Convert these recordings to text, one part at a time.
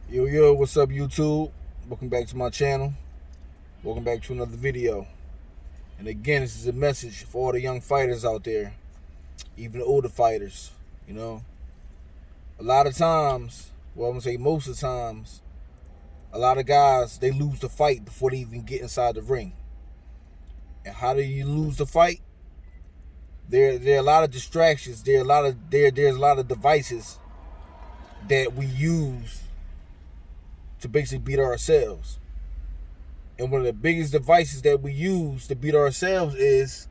Yo, what's up, YouTube? Welcome back to my channel. Welcome back to another video. And again, this is a message for all the young fighters out there, even the older fighters. You know, a lot of times, well, I'm gonna say most of the times, a lot of guys, they lose the fight before they even get inside the ring. And how do you lose the fight? There are a lot of distractions. There's a lot of devices that we use to basically beat ourselves. And one of the biggest devices that we use to beat ourselves is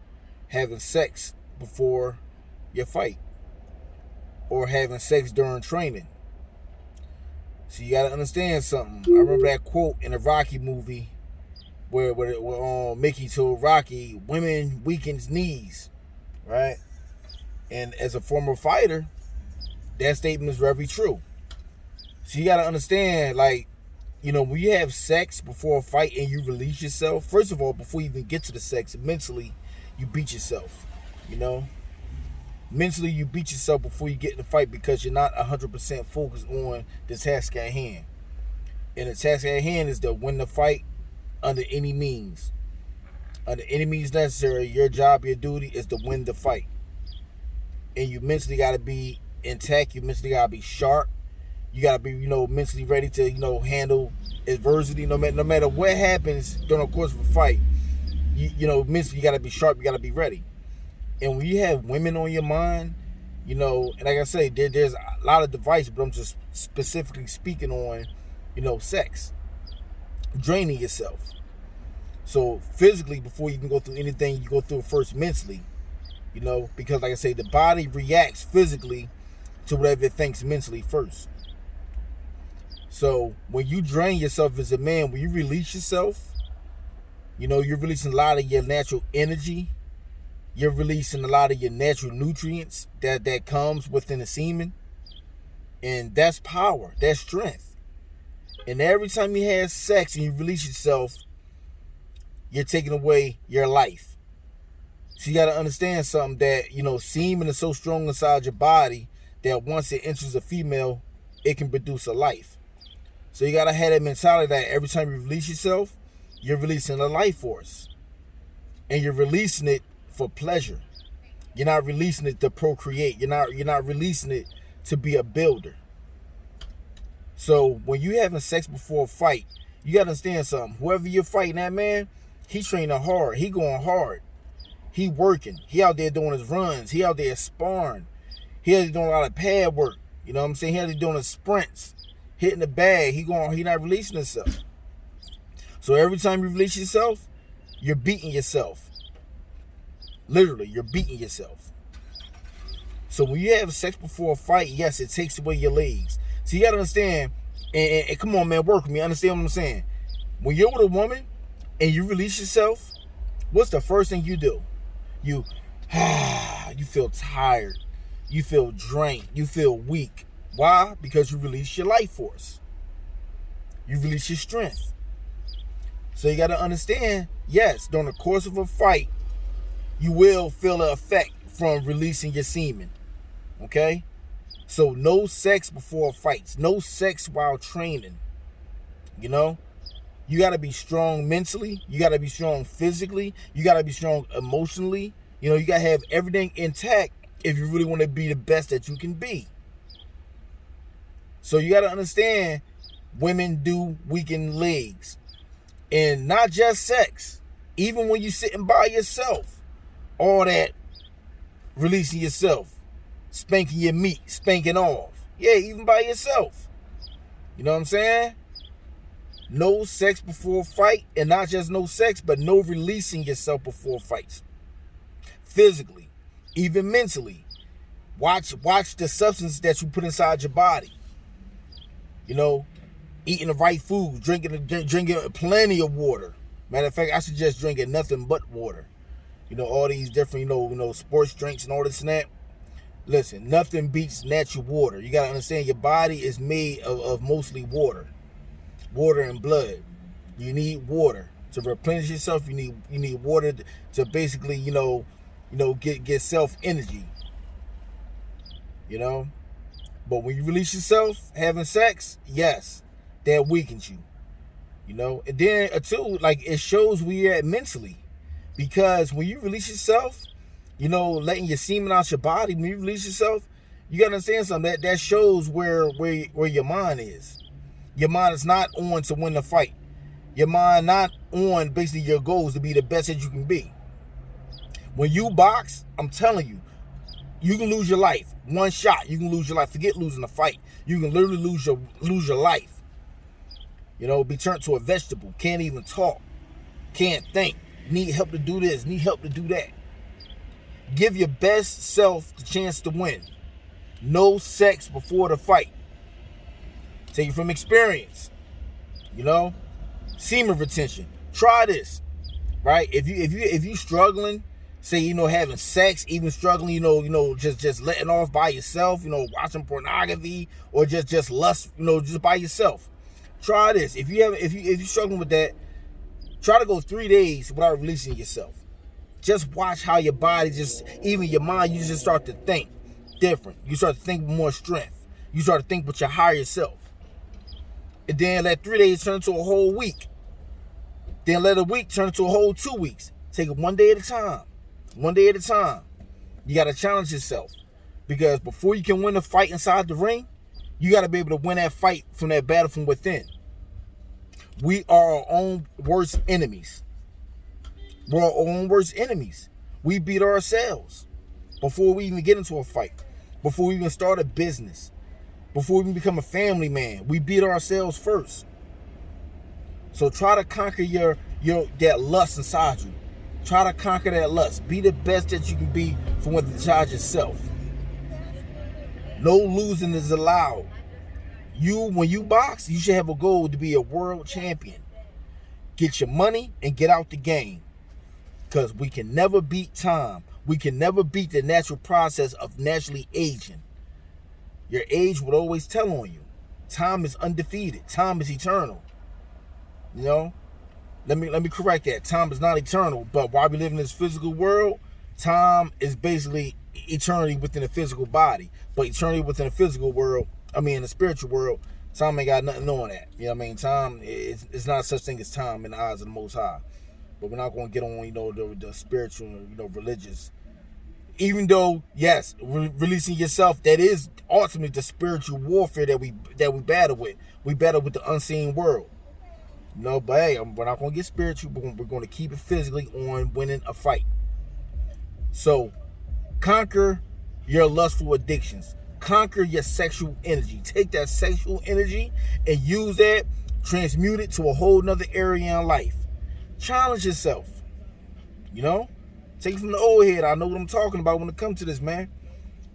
having sex before your fight or having sex during training. So you got to understand something. I remember that quote in the Rocky movie where Mickey told Rocky, women weakens knees, right? And as a former fighter, that statement is very true. So you got to understand, like, you know, when you have sex before a fight and you release yourself, first of all, before you even get to the sex, mentally, you beat yourself, you know? Mentally, you beat yourself before you get in the fight because you're not 100% focused on the task at hand. And the task at hand is to win the fight under any means. Under any means necessary, your job, your duty is to win the fight. And you mentally got to be intact. You mentally got to be sharp. You got to be, mentally ready to, handle adversity. No matter what happens during the course of a fight, mentally you got to be sharp. You got to be ready. And when you have women on your mind, and like I say, there's a lot of devices, but I'm just specifically speaking on, sex. Draining yourself. So physically, before you can go through anything, you go through it first mentally, because like I say, the body reacts physically to whatever it thinks mentally first. So when you drain yourself as a man, when you release yourself, you're releasing a lot of your natural energy. You're releasing a lot of your natural nutrients that comes within the semen. And that's power. That's strength. And every time you have sex and you release yourself, you're taking away your life. So you got to understand something that, semen is so strong inside your body that once it enters a female, it can produce a life. So you got to have that mentality that every time you release yourself, you're releasing a life force. And you're releasing it for pleasure. You're not releasing it to procreate. You're not releasing it to be a builder. So when you having sex before a fight, you got to understand something. Whoever you're fighting, that man, he's training hard. He going hard. He working. He out there doing his runs. He out there sparring. He out there doing a lot of pad work. You know what I'm saying? He out there doing his sprints. Hitting the bag. He not releasing himself. So every time you release yourself, you're beating yourself. Literally, you're beating yourself. So when you have sex before a fight, yes, it takes away your legs. So you got to understand, and come on, man, work with me. Understand what I'm saying? When you're with a woman and you release yourself, what's the first thing you do? You feel tired. You feel drained. You feel weak. Why? Because you release your life force. You release your strength. So you got to understand, yes, during the course of a fight, you will feel the effect from releasing your semen. Okay? So no sex before fights. No sex while training. You got to be strong mentally. You got to be strong physically. You got to be strong emotionally. You got to have everything intact if you really want to be the best that you can be. So you got to understand, women do weaken legs. And not just sex. Even when you're sitting by yourself. All that releasing yourself. Spanking your meat. Spanking off. Yeah, even by yourself. You know what I'm saying? No sex before a fight. And not just no sex, but no releasing yourself before fights. Physically. Even mentally. Watch the substance that you put inside your body. Eating the right food, drinking plenty of water. Matter of fact, I suggest drinking nothing but water. All these different, sports drinks and all this and that. Listen, nothing beats natural water. You gotta understand your body is made of mostly water. Water and blood. You need water to replenish yourself. You need water to basically, get self energy. But when you release yourself, having sex, yes, that weakens you. You know, and then too, like, it shows where you're at mentally, because when you release yourself, you know, letting your semen out your body, when you release yourself, you gotta understand something, that shows where your mind is. Your mind is not on to win the fight. Your mind not on basically your goals to be the best that you can be. When you box, I'm telling you, you can lose your life. One shot, you can lose your life. Forget losing a fight. You can literally lose your life. You know, be turned to a vegetable. Can't even talk. Can't think. Need help to do this. Need help to do that. Give your best self the chance to win. No sex before the fight. Take it from experience. You know, semen retention. Try this, right? If you struggling, say, you know, having sex, even struggling, you know, just letting off by yourself, you know, watching pornography, or just lust, you know, just by yourself. Try this. If you're struggling with that, try to go 3 days without releasing yourself. Just watch how your body, even your mind, you just start to think different. You start to think with more strength. You start to think with your higher self. And then let 3 days turn into a whole week. Then let a week turn into a whole 2 weeks. Take it one day at a time. One day at a time. You got to challenge yourself. Because before you can win a fight inside the ring, you got to be able to win that fight from that battle from within. We are our own worst enemies. We're our own worst enemies. We beat ourselves before we even get into a fight. Before we even start a business. Before we even become a family man. We beat ourselves first. So try to conquer that lust inside you. Try to conquer that lust. Be the best that you can be from within yourself. No losing is allowed. When you box, you should have a goal to be a world champion. Get your money and get out the game. Because we can never beat time. We can never beat the natural process of naturally aging. Your age will always tell on you. Time is undefeated. Time is eternal. You know? Let me correct that. Time is not eternal, but while we live in this physical world, time is basically eternity within the physical body. But eternity within the physical world, in the spiritual world, time ain't got nothing on that. You know what I mean? Time it's not such thing as time in the eyes of the Most High. But we're not going to get on, the spiritual, religious. Even though, yes, releasing yourself, that is ultimately the spiritual warfare that we battle with. We battle with the unseen world. But hey, we're not going to get spiritual. We're going to keep it physically on winning a fight. So, conquer your lustful addictions. Conquer your sexual energy. Take that sexual energy and use that, transmute it to a whole nother area in life. Challenge yourself. Take it from the old head. I know what I'm talking about when it comes to this, man.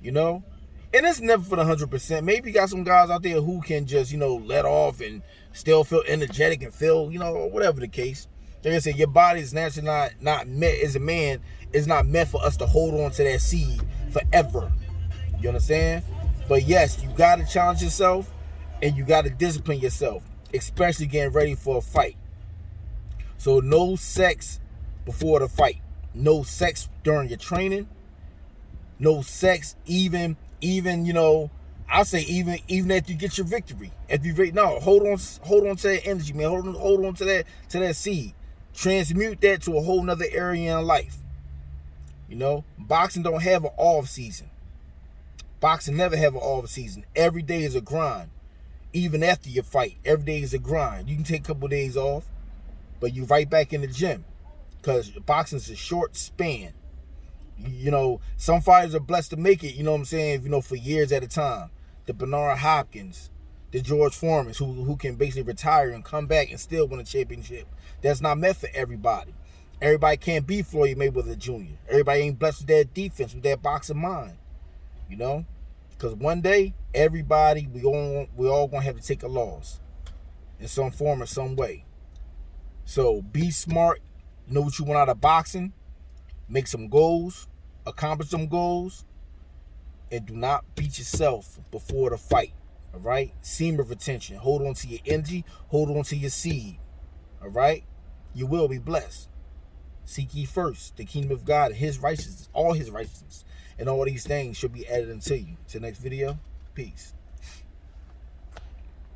And it's never for the 100%. Maybe you got some guys out there who can just, let off and still feel energetic and feel, whatever the case. Like I said, your body is naturally not meant, as a man, is not meant for us to hold on to that seed forever. You understand? But yes, you got to challenge yourself and you got to discipline yourself, especially getting ready for a fight. So no sex before the fight. No sex during your training. No sex even I say even after you get your victory. Hold on to that energy, man. Hold on to that seed. Transmute that to a whole nother area in life. Boxing don't have an off season. Boxing never have an off season. Every day is a grind. Even after your fight, every day is a grind. You can take a couple of days off, but you right back in the gym. Because boxing is a short span. Some fighters are blessed to make it, for years at a time. The Bernard Hopkins, the George Foremans, who can basically retire and come back and still win a championship. That's not meant for everybody. Everybody can't be Floyd Mayweather Jr. Everybody ain't blessed with that defense, with that boxing mind. Because one day, everybody, we all going to have to take a loss in some form or some way. So be smart. Know what you want out of boxing. Make some goals. Accomplish some goals. And do not beat yourself before the fight. All right? Semen retention. Hold on to your energy. Hold on to your seed. All right? You will be blessed. Seek ye first the kingdom of God and his righteousness. All his righteousness. And all these things should be added unto you. Till next video. Peace.